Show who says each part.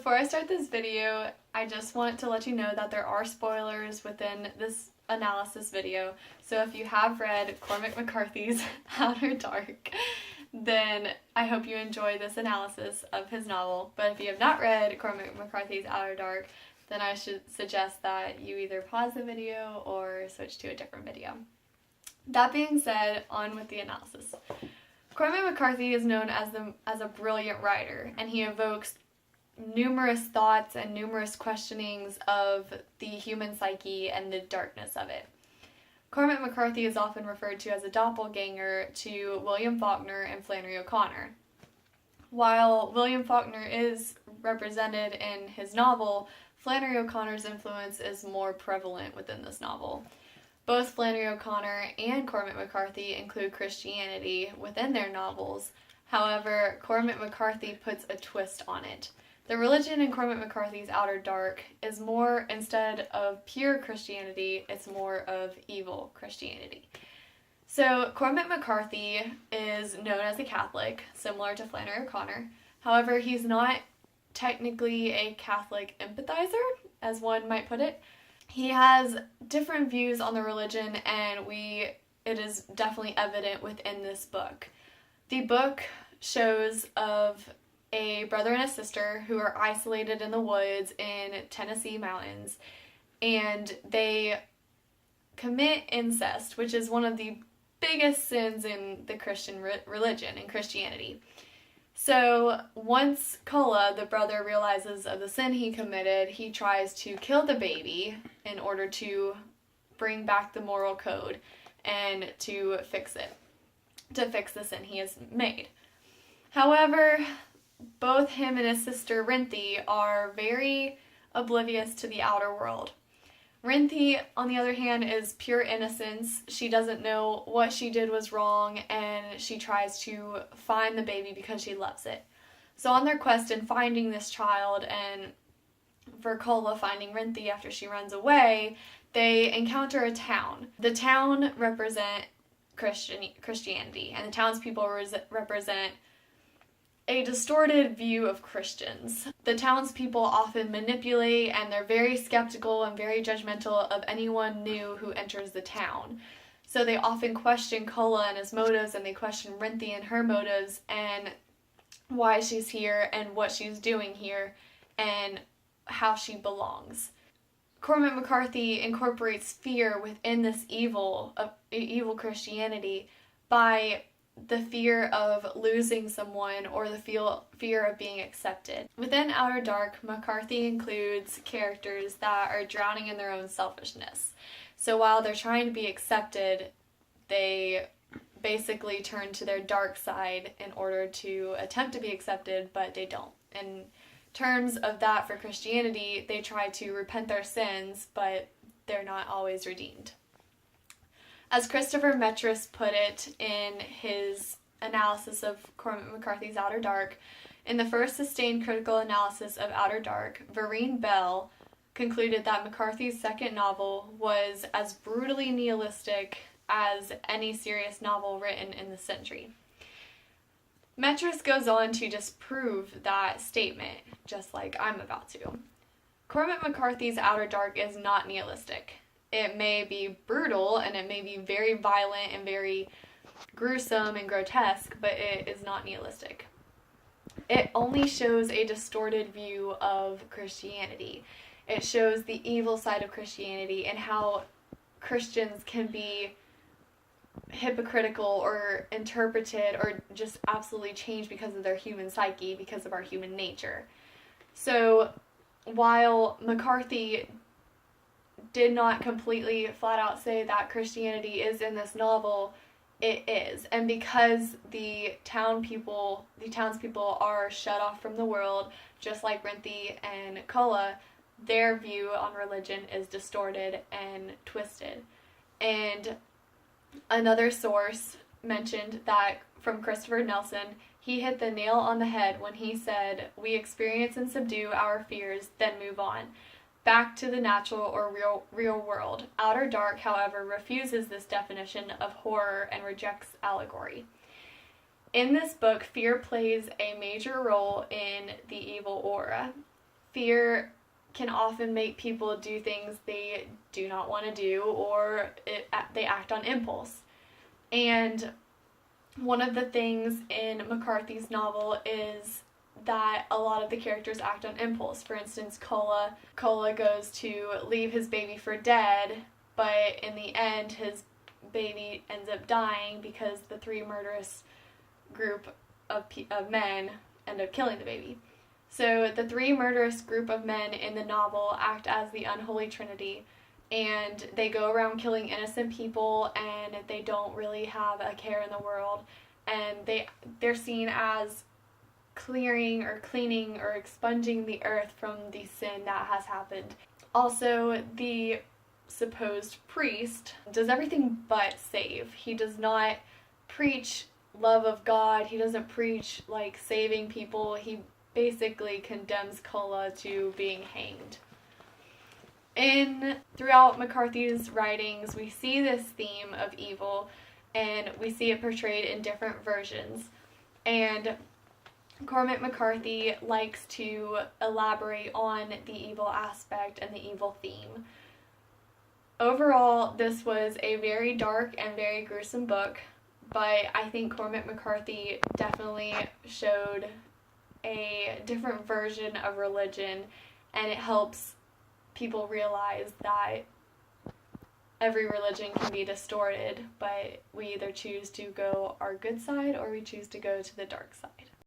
Speaker 1: Before I start this video, I just want to let you know that there are spoilers within this analysis video. So if you have read Cormac McCarthy's Outer Dark, then I hope you enjoy this analysis of his novel. But if you have not read Cormac McCarthy's Outer Dark, then I should suggest that you either pause the video or switch to a different video. That being said, on with the analysis. Cormac McCarthy is known as a brilliant writer, and he evokes numerous thoughts and numerous questionings of the human psyche and the darkness of it. Cormac McCarthy is often referred to as a doppelganger to William Faulkner and Flannery O'Connor. While William Faulkner is represented in his novel, Flannery O'Connor's influence is more prevalent within this novel. Both Flannery O'Connor and Cormac McCarthy include Christianity within their novels. However, Cormac McCarthy puts a twist on it. The religion in Cormac McCarthy's Outer Dark is more, instead of pure Christianity, it's more of evil Christianity. So Cormac McCarthy is known as a Catholic, similar to Flannery O'Connor. However, he's not technically a Catholic empathizer, as one might put it. He has different views on the religion, and it is definitely evident within this book. The book shows of a brother and a sister who are isolated in the woods in Tennessee mountains, and they commit incest, which is one of the biggest sins in the Christian religion and Christianity. So once Kola, the brother, realizes of the sin he committed, he tries to kill the baby in order to bring back the moral code and to fix it, to fix the sin he has made. However, both him and his sister Rinthi are very oblivious to the outer world. Rinthi, on the other hand, is pure innocence. She doesn't know what she did was wrong, and she tries to find the baby because she loves it. So on their quest in finding this child, and for Kola finding Rinthi after she runs away, they encounter a town. The town represent Christianity, and the townspeople represent a distorted view of Christians. The townspeople often manipulate, and they're very skeptical and very judgmental of anyone new who enters the town. So they often question Kola and his motives, and they question Rinthi and her motives, and why she's here, and what she's doing here, and how she belongs. Cormac McCarthy incorporates fear within this evil Christianity by the fear of losing someone or the fear of being accepted. Within Outer Dark, McCarthy includes characters that are drowning in their own selfishness. So while they're trying to be accepted, they basically turn to their dark side in order to attempt to be accepted, but they don't. In terms of that for Christianity, they try to repent their sins, but they're not always redeemed. As Christopher Metris put it in his analysis of Cormac McCarthy's Outer Dark, in the first sustained critical analysis of Outer Dark, Vereen Bell concluded that McCarthy's second novel was as brutally nihilistic as any serious novel written in the century. Metris goes on to disprove that statement, just like I'm about to. Cormac McCarthy's Outer Dark is not nihilistic. It may be brutal, and it may be very violent and very gruesome and grotesque, but it is not nihilistic. It only shows a distorted view of Christianity. It shows the evil side of Christianity and how Christians can be hypocritical or interpreted or just absolutely changed because of their human psyche, because of our human nature. So while McCarthy did not completely flat out say that Christianity is in this novel, it is. And because the townspeople are shut off from the world, just like Rinthi and Kola, their view on religion is distorted and twisted. And another source mentioned that from Christopher Nelson, he hit the nail on the head when he said, "We experience and subdue our fears, then move on back to the natural or real world." Outer Dark, however, refuses this definition of horror and rejects allegory. In this book, fear plays a major role in the evil aura. fear can often make people do things they do not want to do, or they act on impulse. And one of the things in McCarthy's novel is that a lot of the characters act on impulse. For instance, Cola goes to leave his baby for dead, but in the end his baby ends up dying because the three murderous group of men end up killing the baby. So the three murderous group of men in the novel act as the unholy trinity, and they go around killing innocent people, and they don't really have a care in the world, and they're seen as clearing or cleaning or expunging the earth from the sin that has happened. Also, the supposed priest does everything but save. He does not preach love of God. He doesn't preach like saving people. He basically condemns Cola to being hanged. Throughout McCarthy's writings, we see this theme of evil, and we see it portrayed in different versions. And Cormac McCarthy likes to elaborate on the evil aspect and the evil theme. Overall, this was a very dark and very gruesome book, but I think Cormac McCarthy definitely showed a different version of religion, and it helps people realize that every religion can be distorted, but we either choose to go our good side or we choose to go to the dark side.